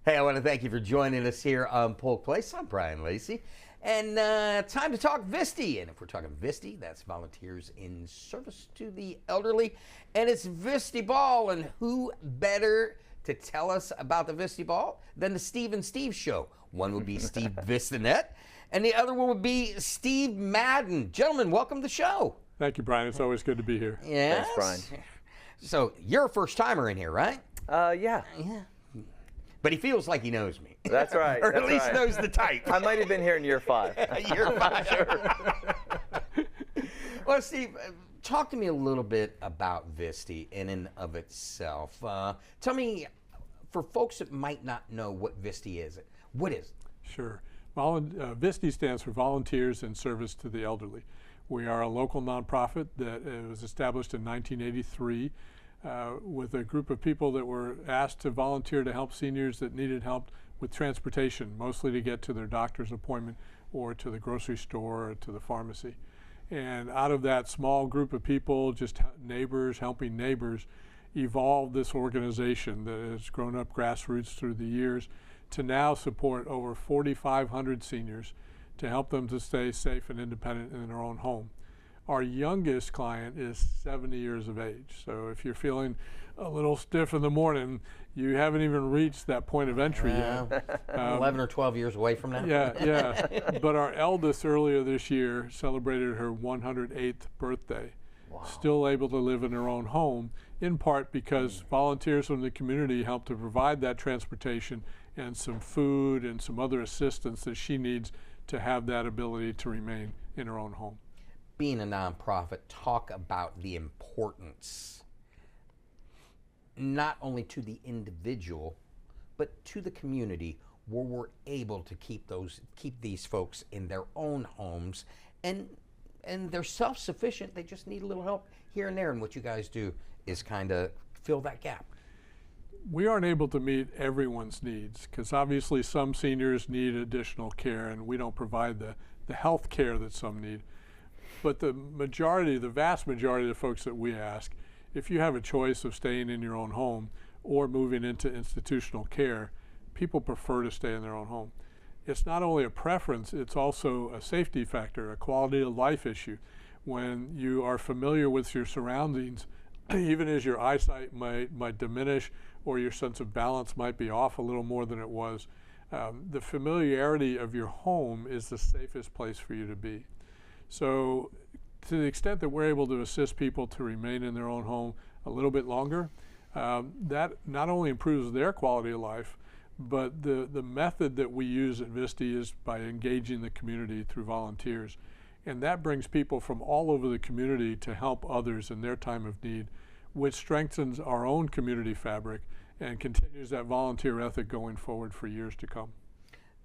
Hey, I want to thank you for joining us here on Polk Place. I'm Brian Lacey. And time to talk VISTE. And if we're talking VISTE, that's Volunteers in Service to the Elderly. And it's VISTEBall. And who better to tell us about the VISTEBall than the Steve and Steve Show? One would be Steve Bissonette, and the other one would be Steve Madden. Gentlemen, welcome to the show. Thank you, Brian. It's always good to be here. Yes. Thanks, Brian. So you're a first-timer in here, right? Yeah. But he feels like he knows me. That's right. Or at that's least right. knows the type. I might have been here in year 5. Year 5. Sure. Well, Steve, talk to me a little bit about VISTE in and of itself. Tell me, for folks that might not know what VISTE is, what is it? Sure. VISTE stands for Volunteers in Service to the Elderly. We are a local nonprofit that was established in 1983 with a group of people that were asked to volunteer to help seniors that needed help with transportation, mostly to get to their doctor's appointment or to the grocery store or to the pharmacy. And out of that small group of people, just neighbors helping neighbors, evolved this organization that has grown up grassroots through the years to now support over 4,500 seniors to help them to stay safe and independent in their own home. Our youngest client is 70 years of age. So if you're feeling a little stiff in the morning, you haven't even reached that point of entry yet. 11 or 12 years away from now? Yeah. But our eldest earlier this year celebrated her 108th birthday. Wow. Still able to live in her own home, in part because volunteers from the community help to provide that transportation and some food and some other assistance that she needs to have that ability to remain in her own home. Being a nonprofit, talk about the importance, not only to the individual, but to the community, where we're able to keep these folks in their own homes, and they're self-sufficient. They just need a little help here and there, and what you guys do is kind of fill that gap. We aren't able to meet everyone's needs because obviously some seniors need additional care, and we don't provide the health care that some need. But the vast majority of the folks that we ask, if you have a choice of staying in your own home or moving into institutional care, people prefer to stay in their own home. It's not only a preference, it's also a safety factor, a quality of life issue. When you are familiar with your surroundings, even as your eyesight might diminish or your sense of balance might be off a little more than it was, the familiarity of your home is the safest place for you to be. So to the extent that we're able to assist people to remain in their own home a little bit longer, that not only improves their quality of life, but the method that we use at VISTE is by engaging the community through volunteers. And that brings people from all over the community to help others in their time of need, which strengthens our own community fabric and continues that volunteer ethic going forward for years to come.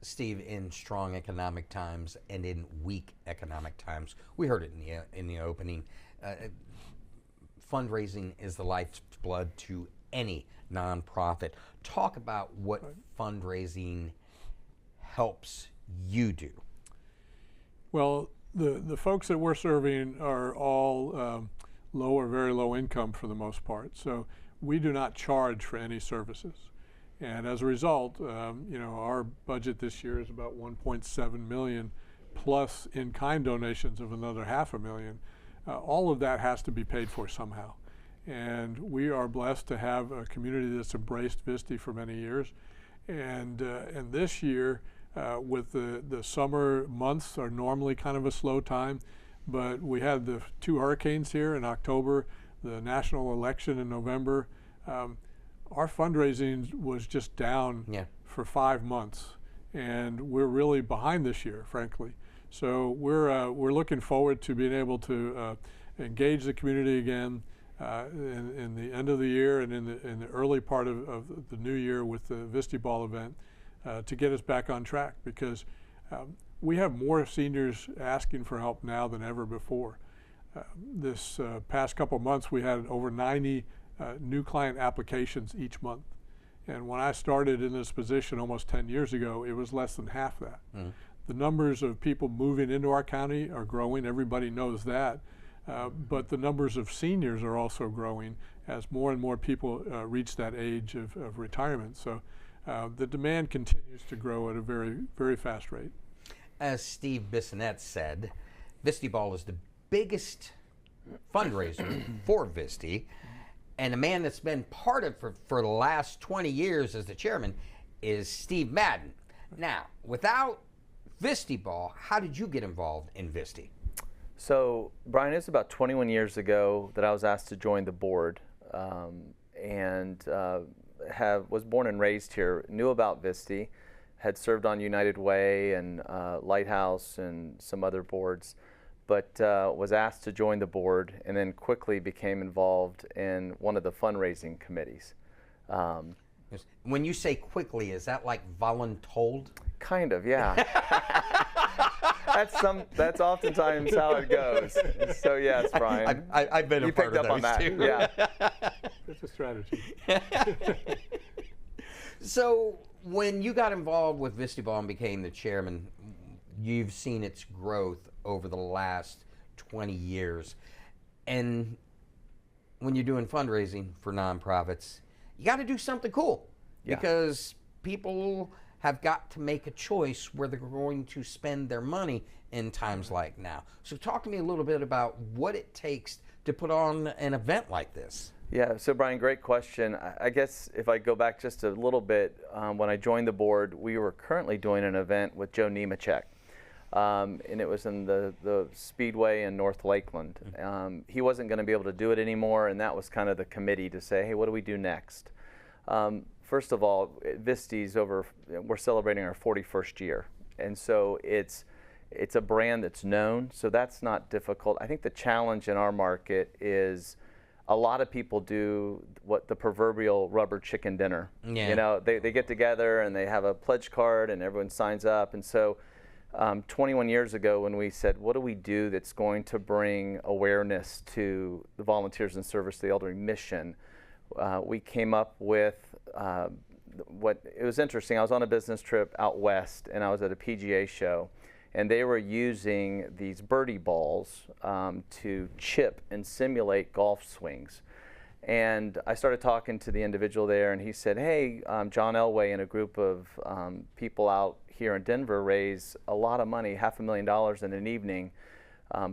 Steve, in strong economic times and in weak economic times, we heard it in the opening, fundraising is the lifeblood to any nonprofit. Talk about what fundraising helps you do. Well, the folks that we're serving are all low or very low income for the most part, so we do not charge for any services. And as a result, our budget this year is about $1.7 million plus in-kind donations of another $500,000. All of that has to be paid for somehow. And we are blessed to have a community that's embraced VISTE for many years. And this year, with the summer months are normally kind of a slow time, but we had the 2 hurricanes here in October, the national election in November. Our fundraising was just down for 5 months, and we're really behind this year, frankly. So we're looking forward to being able to engage the community again in the end of the year and in the early part of the new year with the VISTEBall event to get us back on track, because we have more seniors asking for help now than ever before. This past couple months, we had over 90 new client applications each month. And when I started in this position almost 10 years ago, it was less than half that. The numbers of people moving into our county are growing. Everybody knows that. But the numbers of seniors are also growing as more and more people reach that age of retirement. So the demand continues to grow at a very, very fast rate. As Steve Bissonette said, VISTEBall is the biggest fundraiser for Visti, and the man that's been part of it for the last 20 years as the chairman is Steve Madden. Now, without VISTEBall, how did you get involved in Visti? So, Brian, it was about 21 years ago that I was asked to join the board, and was born and raised here, knew about Visti, had served on United Way and Lighthouse and some other boards, but was asked to join the board and then quickly became involved in one of the fundraising committees. When you say quickly, is that like voluntold? Kind of, yeah. That's oftentimes how it goes. So yes, Brian. I've been a you part picked of up on that. too. Yeah. That's a strategy. So when you got involved with VISTEBall and became the chairman, you've seen its growth over the last 20 years. And when you're doing fundraising for nonprofits, you got to do something cool, because people have got to make a choice where they're going to spend their money in times like now. So talk to me a little bit about what it takes to put on an event like this. Yeah, so Brian, great question. I guess if I go back just a little bit, when I joined the board, we were currently doing an event with Joe Nemechek, and it was in the Speedway in North Lakeland. He wasn't going to be able to do it anymore, and that was kind of the committee to say, hey, what do we do next? First of all, Visti's we're celebrating our 41st year, and so it's a brand that's known, so that's not difficult. I think the challenge in our market is a lot of people do what the proverbial rubber chicken dinner. Yeah. You know, they get together and they have a pledge card and everyone signs up. And so 21 years ago when we said, what do we do that's going to bring awareness to the Volunteers in Service to the Elderly mission, we came up with it was interesting. I was on a business trip out west and I was at a PGA show, and they were using these birdie balls to chip and simulate golf swings. And I started talking to the individual there, and he said, hey, John Elway and a group of people out here in Denver raise a lot of money, $500,000 in an evening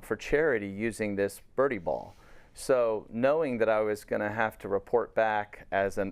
for charity using this birdie ball. So knowing that I was going to have to report back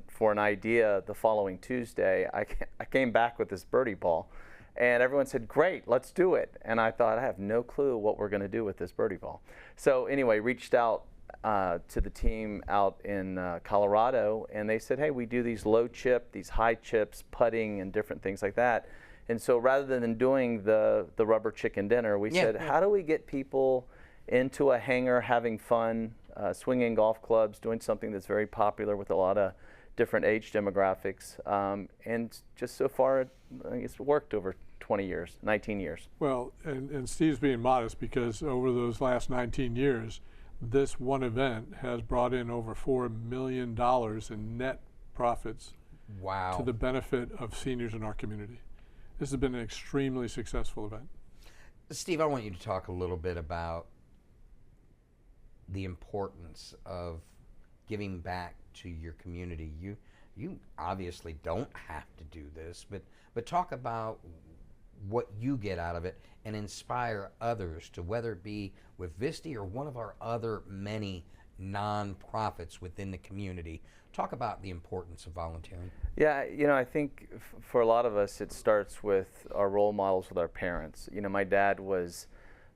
for an idea the following Tuesday, I came back with this birdie ball. And everyone said, great, let's do it. And I thought, I have no clue what we're going to do with this birdie ball. So anyway, reached out to the team out in Colorado, and they said, hey, we do these low chip, these high chips, putting, and different things like that. And so rather than doing the rubber chicken dinner, we said, how do we get people into a hangar having fun, swinging golf clubs, doing something that's very popular with a lot of different age demographics, and just so far, I think it's worked over 20 years, 19 years. Well, and Steve's being modest, because over those last 19 years, this one event has brought in over $4 million in net profits. Wow. To the benefit of seniors in our community. This has been an extremely successful event. Steve, I want you to talk a little bit about the importance of giving back to your community. You obviously don't have to do this, but talk about what you get out of it and inspire others to, whether it be with Visti or one of our other many nonprofits within the community. Talk about the importance of volunteering. Yeah, you know, I think for a lot of us, it starts with our role models with our parents. You know, my dad was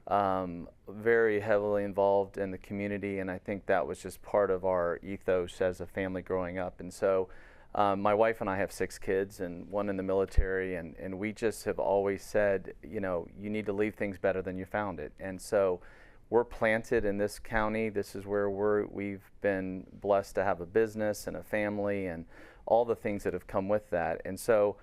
very heavily involved in the community, and I think that was just part of our ethos as a family growing up. And so my wife and I have 6 kids, and one in the military, and we just have always said, you know, you need to leave things better than you found it. And so we're planted in this county. This is where we've been blessed to have a business and a family and all the things that have come with that. And so,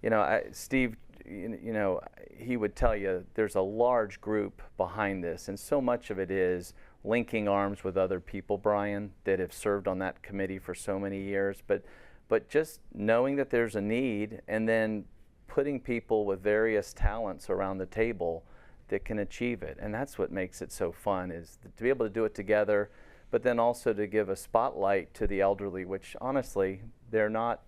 you know, Steve, you know, he would tell you there's a large group behind this, and so much of it is linking arms with other people, Brian, that have served on that committee for so many years. But just knowing that there's a need, and then putting people with various talents around the table that can achieve it. And that's what makes it so fun, is to be able to do it together, but then also to give a spotlight to the elderly, which honestly, they're not,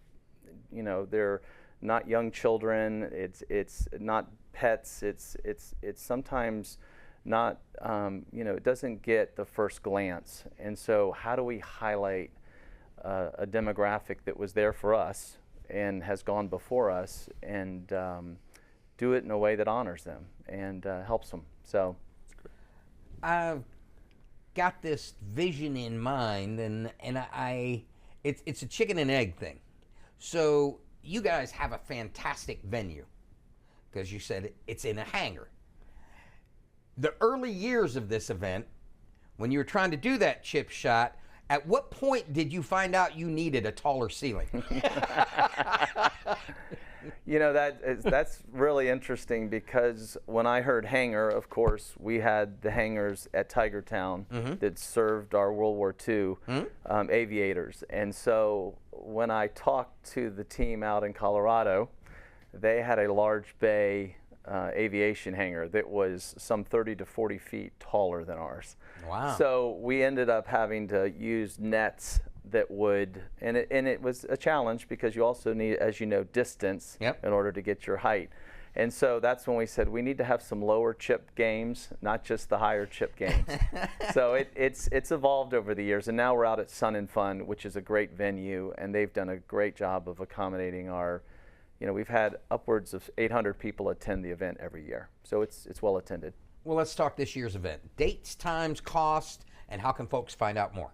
you know, they're not young children. It's not pets. It's sometimes not, it doesn't get the first glance. And so how do we highlight a demographic that was there for us and has gone before us, and do it in a way that honors them and helps them? So I've got this vision in mind, and it's a chicken and egg thing. So you guys have a fantastic venue, because you said it's in a hangar. The early years of this event, when you were trying to do that chip shot, at what point did you find out you needed a taller ceiling? That's really interesting, because when I heard hangar, of course, we had the hangars at Tigertown that served our World War II aviators. And so when I talked to the team out in Colorado, they had a large bay aviation hangar that was some 30 to 40 feet taller than ours. Wow. So we ended up having to use nets that would, and it was a challenge, because you also need, as you know, distance in order to get your height. And so that's when we said we need to have some lower chip games, not just the higher chip games. So it's evolved over the years, and now we're out at Sun and Fun, which is a great venue, and they've done a great job of accommodating our, we've had upwards of 800 people attend the event every year. So it's well attended. Well, let's talk this year's event. Dates, times, cost, and how can folks find out more?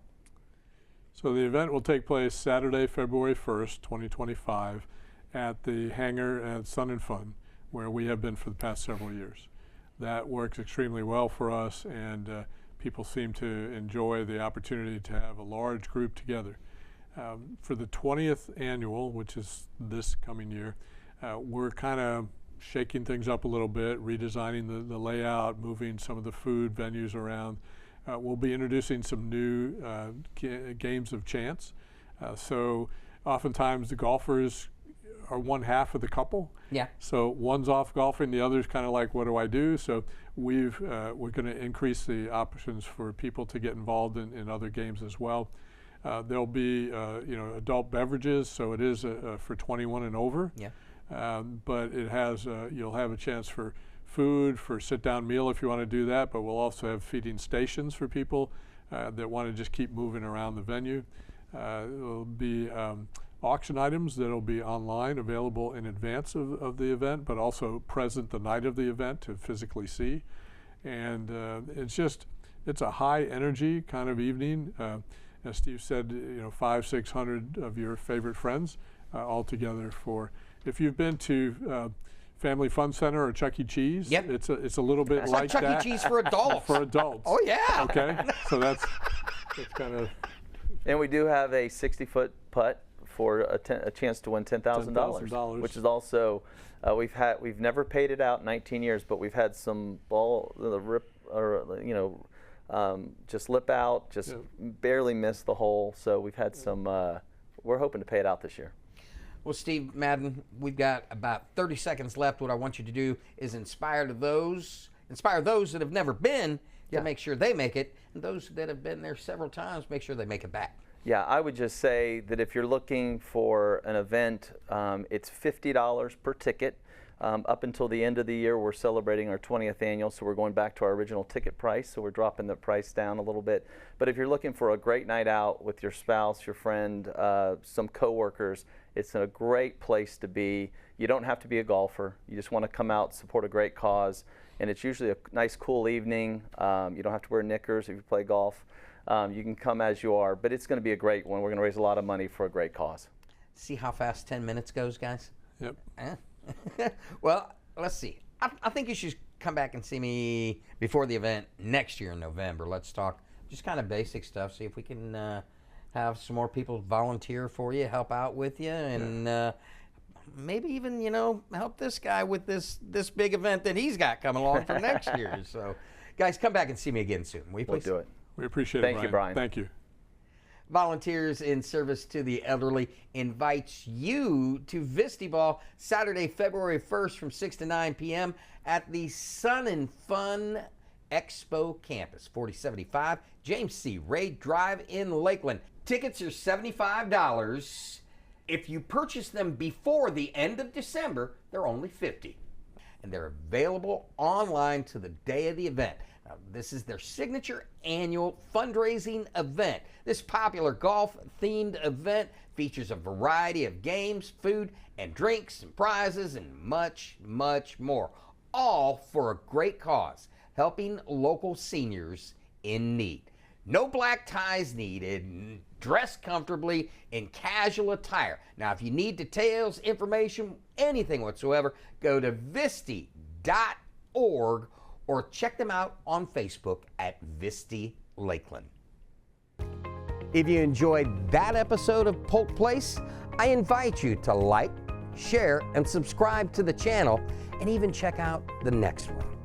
So the event will take place Saturday, February 1st, 2025, at the hangar at Sun and Fun, where we have been for the past several years. That works extremely well for us, and people seem to enjoy the opportunity to have a large group together. For the 20th annual, which is this coming year, we're kind of shaking things up a little bit, redesigning the layout, moving some of the food venues around. We'll be introducing some new games of chance. So oftentimes the golfers are one half of the couple. Yeah. So one's off golfing, the other's kind of like, what do I do? So we're going to increase the options for people to get involved in other games as well. There'll be adult beverages, so it is for 21 and over. Yeah. But it has you'll have a chance for food, for sit-down meal if you want to do that, but we'll also have feeding stations for people that want to just keep moving around the venue. There'll be auction items that'll be online, available in advance of the event, but also present the night of the event to physically see. And it's a high energy kind of evening. As Steve said, 500-600 of your favorite friends all together for. If you've been to Family Fun Center or Chuck E. Cheese, it's a little bit like Chuck that. E. Cheese for adults. For adults. Oh yeah. Okay, so that's kind of. And we do have a 60-foot putt for a chance to win $10,000, which is also we've never paid it out in 19 years, but we've had some just lip out, barely miss the hole. So we've had some. We're hoping to pay it out this year. Well, Steve, Madden, we've got about 30 seconds left. What I want you to do is inspire those that have never been to make sure they make it, and those that have been there several times, make sure they make it back. Yeah, I would just say that if you're looking for an event, it's $50 per ticket. Up until the end of the year, we're celebrating our 20th annual, so we're going back to our original ticket price, so we're dropping the price down a little bit. But if you're looking for a great night out with your spouse, your friend, some coworkers, it's a great place to be. You don't have to be a golfer. You just want to come out, support a great cause, and it's usually a nice, cool evening. You don't have to wear knickers if you play golf. You can come as you are, but it's going to be a great one. We're going to raise a lot of money for a great cause. See how fast 10 minutes goes, guys? Yep. Well, let's see. I think you should come back and see me before the event next year in November. Let's talk just kind of basic stuff, see if we can have some more people volunteer for you, help out with you, and maybe even, help this guy with this big event that he's got coming along for next year. So, guys, come back and see me again soon. Will you please? We'll do it. We appreciate it, Thank you, Brian. Thank you. Volunteers in Service to the Elderly invites you to VISTEBall Saturday, February 1st from 6 to 9 p.m. at the Sun and Fun Expo Campus, 4075 James C. Ray Drive in Lakeland. Tickets are $75. If you purchase them before the end of December, they're only $50. And they're available online to the day of the event. Now, this is their signature annual fundraising event. This popular golf-themed event features a variety of games, food, and drinks, and prizes, and much, much more. All for a great cause, helping local seniors in need. No black ties needed. Dress comfortably in casual attire. Now, if you need details, information, anything whatsoever, go to VISTE.org or check them out on Facebook at Viste Lakeland. If you enjoyed that episode of Polk Place, I invite you to like, share, and subscribe to the channel, and even check out the next one.